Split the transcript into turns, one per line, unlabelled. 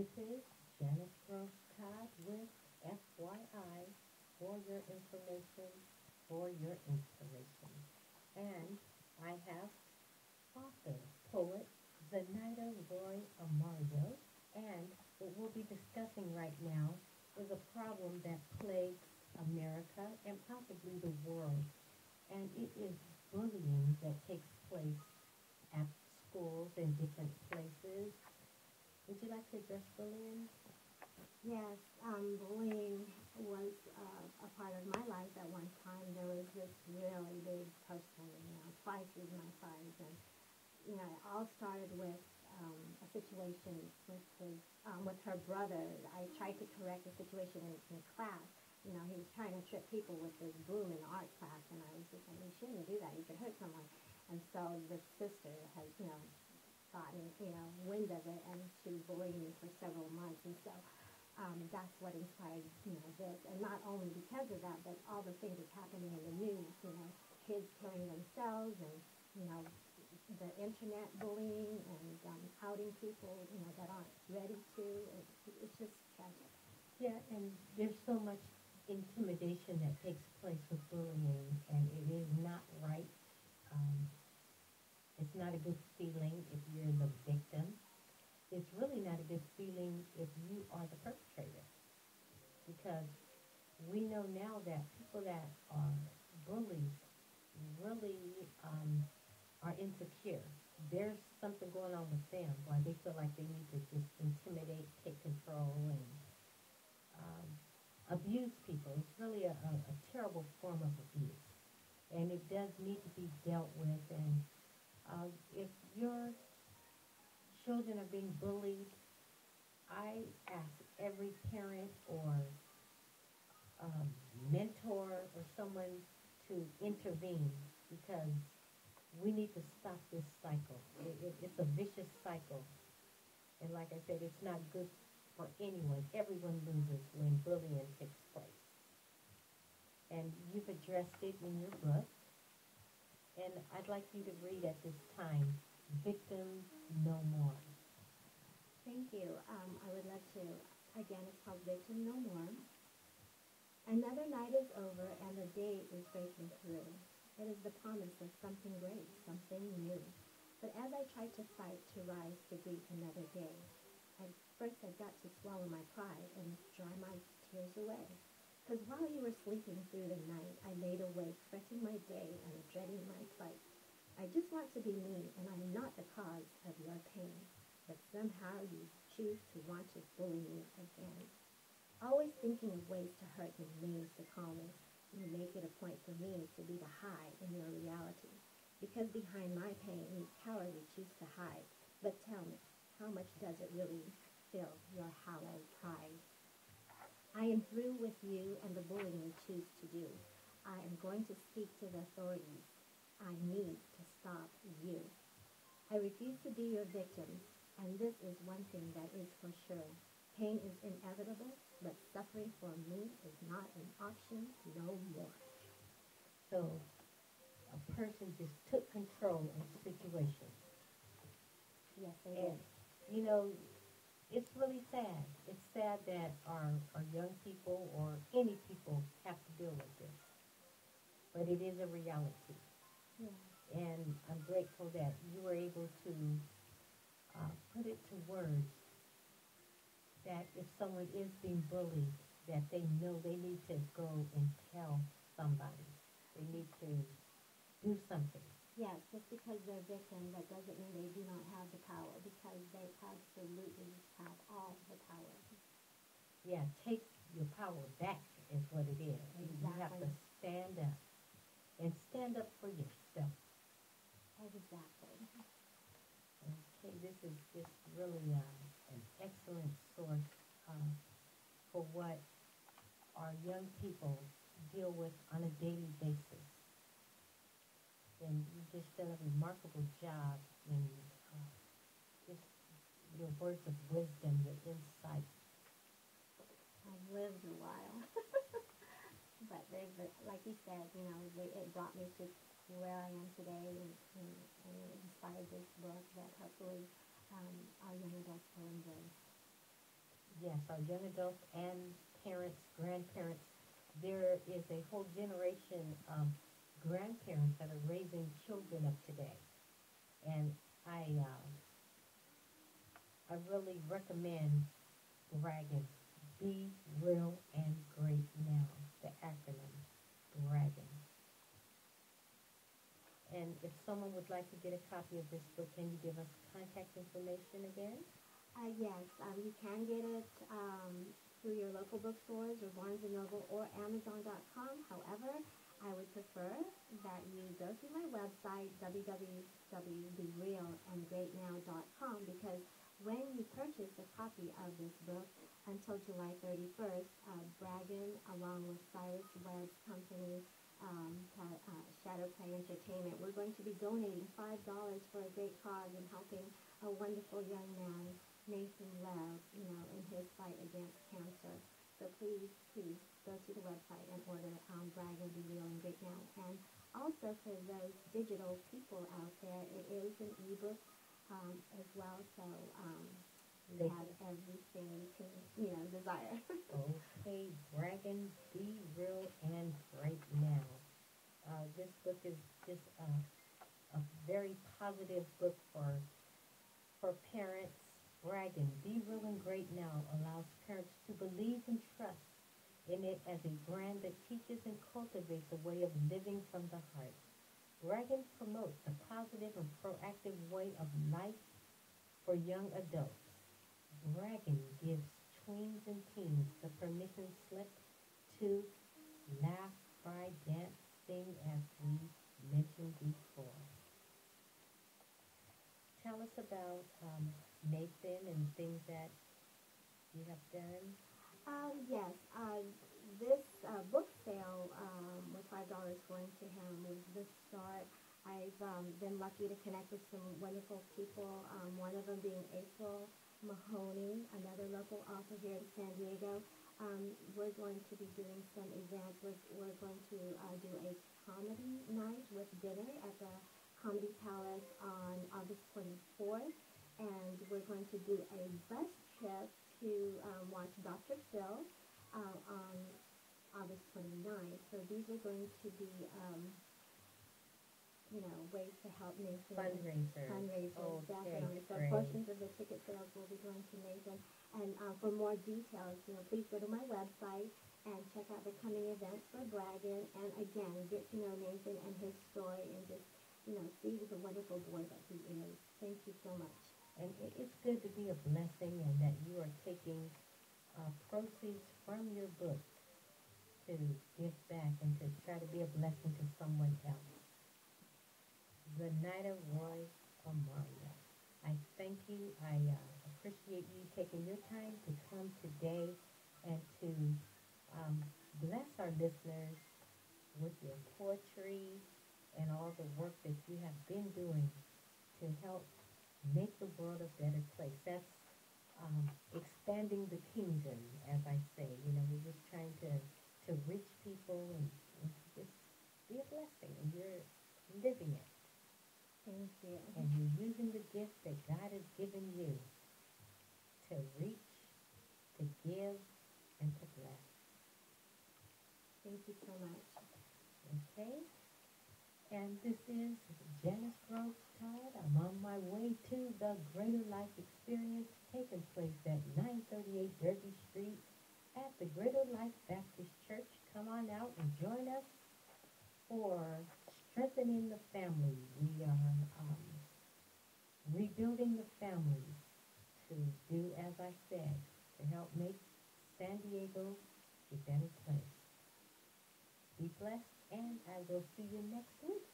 This is Janice Groves Todd with FYI For Your Information, For Your Inspiration. And I have author, poet, Zenaida Roy-Almario. And what we'll be discussing right now is a problem that plagues America and possibly the world. And it is bullying that takes place at schools and different places. Would you like to address bullying?
Yes, bullying was a part of my life at one time. There was this really big person, twice as my size, and it all started with a situation with her brother. I tried to correct the situation in class. He was trying to trip people with this broom in art class, and I was just like, you shouldn't do that. You could hurt someone. And so the sister has, gotten, wind of it, and she was bullying me for several months. And so that's what inspired, this. And not only because of that, but all the things that's happening in the news, kids killing themselves and, the internet bullying and outing people, that aren't ready to. It's just tragic.
Yeah, and there's so much intimidation that takes place with bullying, and it is not right. It's not a good feeling if you're the victim. It's really not a good feeling if you are the perpetrator, because we know now that people that are bullies really are insecure. There's something going on with them why they feel like they need to just intimidate, take control, and abuse people. It's really a terrible form of abuse, and it does need to be dealt with. And if your children are being bullied, I ask every parent or mentor or someone to intervene, because we need to stop this cycle. It's a vicious cycle. And like I said, it's not good for anyone. Everyone loses when bullying takes place. And you've addressed it in your book. And I'd like you to read at this time, Victims No More.
Thank you. I would love to. Again, it's called Victim No More. Another night is over and the day is breaking through. It is the promise of something great, something new. But as I tried to fight to rise to greet another day, at first I got to swallow my pride and dry my tears away. Because while you were sleeping through the night, I laid awake, fretting my day and dreading my plight. I just want to be me, and I am not the cause of your pain. But somehow you choose to want to bully me again. Always thinking of ways to hurt me, means to call me. You make it a point for me to be the high in your reality. Because behind my pain, you cowardly choose to hide. But tell me, how much does it really fill your hollow pride? I am through with you and the bullying you choose to do. I am going to speak to the authorities. I need to stop you. I refuse to be your victim, and this is one thing that is for sure. Pain is inevitable, but suffering for me is not an option no more.
So a person just took control of the situation.
Yes, they did.
It's really sad. It's sad that our young people or any people have to deal with this. But it is a reality.
Yeah.
And I'm grateful that you were able to put it to words that if someone is being bullied, that they know they need to go and tell somebody. They need to do something.
Yes, just because they're victims, that doesn't mean they do not have the power, because they absolutely have all the power.
Yeah, take your power back is what it is.
Exactly.
You have to stand up, and stand up for yourself.
Exactly.
Okay, this is just really an excellent source for what our young people deal with on a daily basis. And you just done a remarkable job in just your words of wisdom, your insight.
I've lived a while. But like you said, it brought me to where I am today, and it inspired this book that hopefully our young adults will embrace.
yes, our young adults and parents, grandparents. There is a whole generation of grandparents that are raising children of today. And I, uh, I really recommend BRAGN. Be Real and Great Now. The acronym, BRAGN. And if someone would like to get a copy of this book, can you give us contact information again?
Yes, you can get it through your local bookstores or Barnes & Noble or Amazon.com. However, I would prefer that you go to my website, www.berealandgreatnow.com, because when you purchase a copy of this book until July 31st, BRAGN, along with Cyrus Webb's company, Shadow Play Entertainment, we're going to be donating $5 for a great cause and helping a wonderful young man, Nathan Lev, in his fight against cancer. So please go to the website and order BRAGN, Be Real and Great Now. And also for those digital people out there, it is an ebook as well. So you have everything you can desire.
Okay, BRAGN, Be Real and Great Now. This book is just a very positive book for parents. BRAGN, Be Real and Great Now allows parents to believe and trust in it as a brand that teaches and cultivates a way of living from the heart. BRAGN promotes a positive and proactive way of life for young adults. BRAGN gives tweens and teens the permission slip to laugh, cry, dance, sing, as we mentioned before. Tell us about Nathan and things that you have done.
Yes, this book sale with $5 going to him was the start. I've been lucky to connect with some wonderful people, one of them being April Mahoney, another local author here in San Diego. We're going to be doing some events. We're going to do a comedy night with dinner at the Comedy Palace on August 24th, and we're going to do a bus trip to watch Dr. Phil on August 29th. So these are going to be, ways to help Nathan. Fundraisers,
okay,
definitely. So
great.
portions of the ticket sales will be going to Nathan. And for more details, please go to my website and check out the coming events for BRAGN. And again, get to know Nathan and his story and just, see the wonderful boy that he is. Thank you so much.
And it's good to be a blessing, and that you are taking proceeds from your book to give back and to try to be a blessing to someone else. Zenaida Roy-Almario, I thank you. I appreciate you taking your time to come today and to bless our listeners with your poetry and all the work that you have been doing to help make the world a better place. That's expanding the kingdom, as I say. We're just trying to reach people and just be a blessing, and you're living it.
Thank you.
And you're using the gift that God has given you to reach, to give, and to bless.
Thank you so much.
Okay? And this is Janice Groves Todd. I'm on my way to the Greater Life Experience taking place at 938 Derby Street at the Greater Life Baptist Church. Come on out and join us for strengthening the family. We are rebuilding the family to do, as I said, to help make San Diego a better place. Be blessed, and I will see you next week.